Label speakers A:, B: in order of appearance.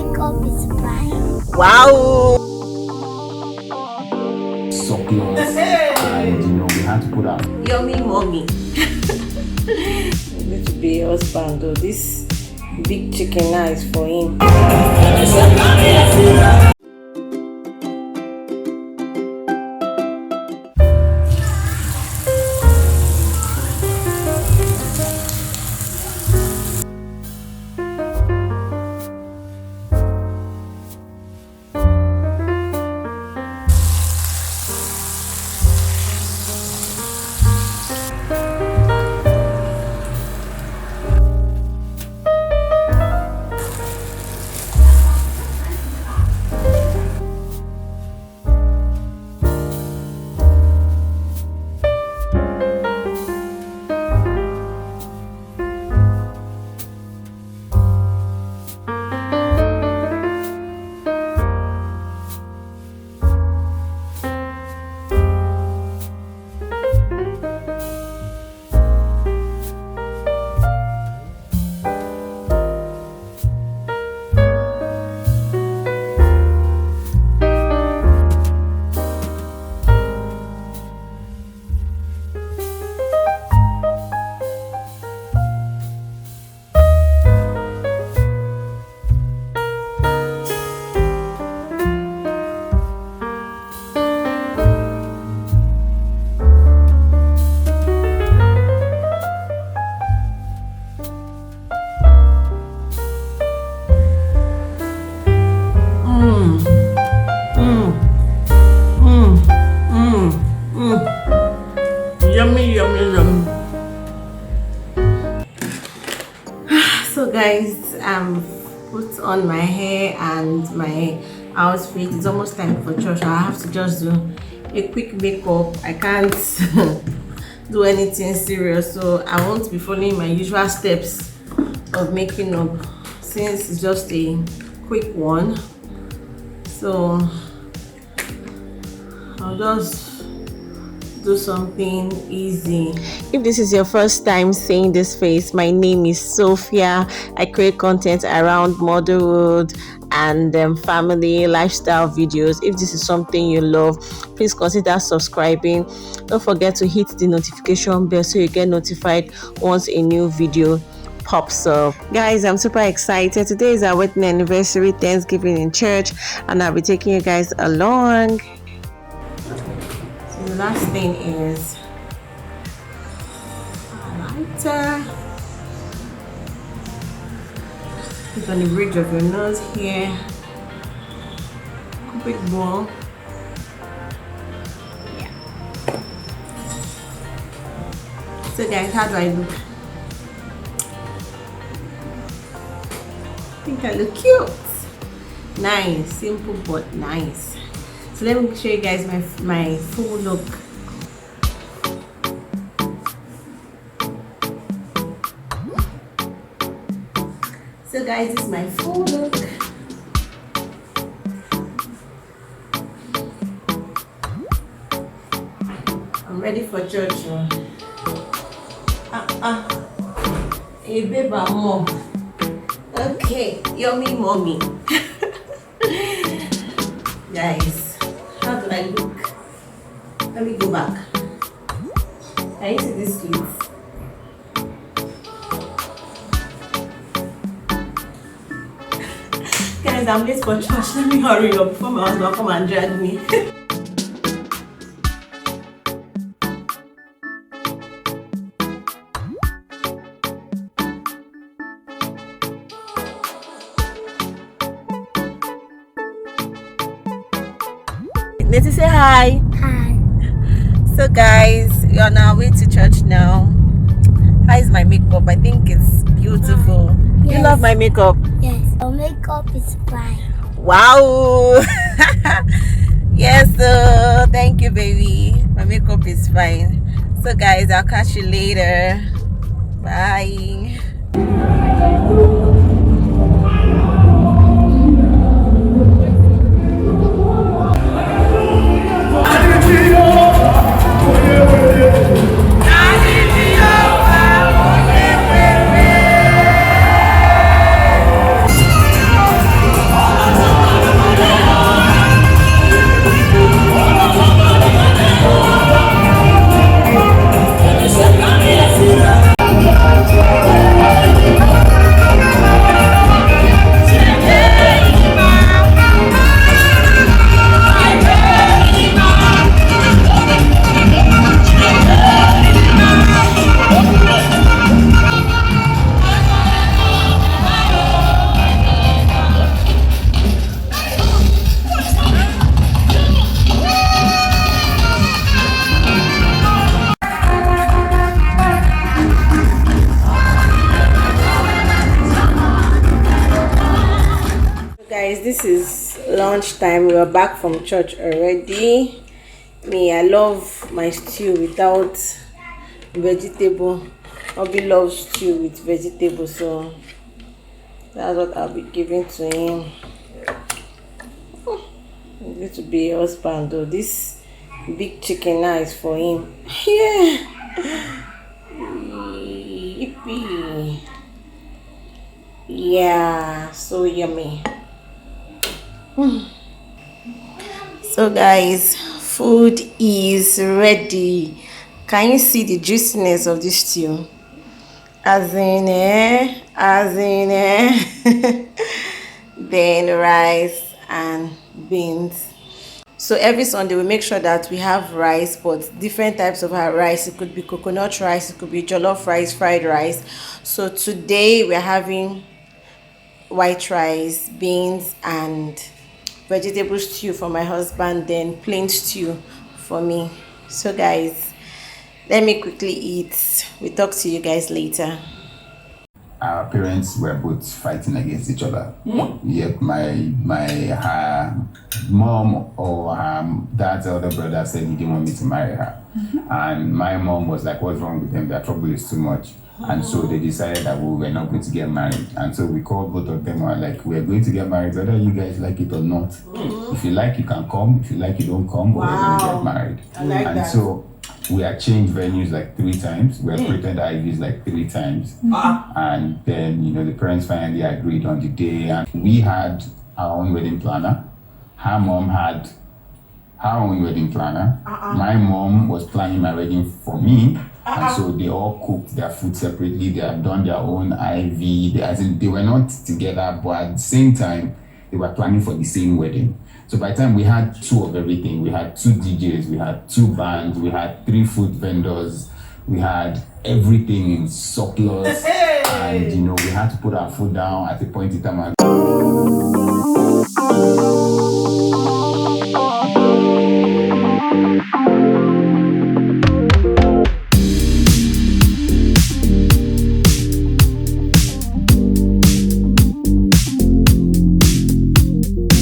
A: makeup is fine.
B: Wow!
C: Succulent. And we had to put out.
B: Yummy mommy. Going to be a husband though. This big chicken now is for him. Yummy, yummy, yummy. So guys, put on my hair and my outfit. It's almost time for church. I have to just do a quick makeup. I can't do anything serious, so I won't be following my usual steps of making up since it's just a quick one. So I'll just do something easy. If this is your first time seeing this face, my name is Sophia. I create content around motherhood and family lifestyle videos. If this is something you love, please consider subscribing. Don't forget to hit the notification bell so you get notified once a new video pops up. Guys, I'm super excited. Today is our wedding anniversary, Thanksgiving in church, and I'll be taking you guys along. So the last thing is lighter. Put on the bridge of your nose here. Quick ball. Yeah. So guys, how do I look? I think I look cute. Nice, simple but nice. So let me show you guys my full look. So guys, this is my full look. I'm ready for church. Hey baby, mom. Okay, yummy mommy. Guys, how do I look? Let me go back. Can you see this please? Guys, I'm late for church. Let me hurry up before my husband come and drag me. Let's say hi.
A: Hi.
B: So guys, you're on our way to church now. How is my makeup? I think it's beautiful.
A: Yes.
B: You love my makeup?
A: Yes, your makeup is fine.
B: Wow. Yes, so thank you baby. My makeup is fine. So guys, I'll catch you later. Bye. guys, this is lunchtime. We are back from church already. Me, I love my stew without vegetable. Obi loves stew with vegetable, so that's what I'll be giving to him. He's going to be a husband though. This big chicken now is for him. Yeah. Yippee. Yeah, so yummy. So guys, food is ready. Can you see the juiciness of this stew? As in then rice and beans. So every Sunday we make sure that we have rice, but different types of our rice. It could be coconut rice, it could be jollof rice, fried rice. So today we're having white rice, beans and vegetable stew for my husband, then plain stew for me. So guys, let me quickly eat. We'll talk to you guys later.
C: Our parents were both fighting against each other. Yet her mom or her dad's elder brother said he didn't want me to marry her. And my mom was like, what's wrong with them? Their trouble is too much. And so they decided that we were not going to get married. And so we called both of them and were like, we're going to get married, whether you guys like it or not. If you like, you can come. If you like, you don't come, but we're going to get married.
B: I like
C: and
B: that.
C: So we had changed venues like 3 times. We had printed IVs like 3 times. And then, the parents finally agreed on the day. And we had our own wedding planner. Her mom had her own wedding planner. My mom was planning my wedding for me. And so they all cooked their food separately. They had done their own IV. They were not together, but at the same time, they were planning for the same wedding. So by the time we had 2 of everything, we had 2 DJs, we had 2 bands, we had 3 food vendors, we had everything in surplus. And, we had to put our foot down at a point in time.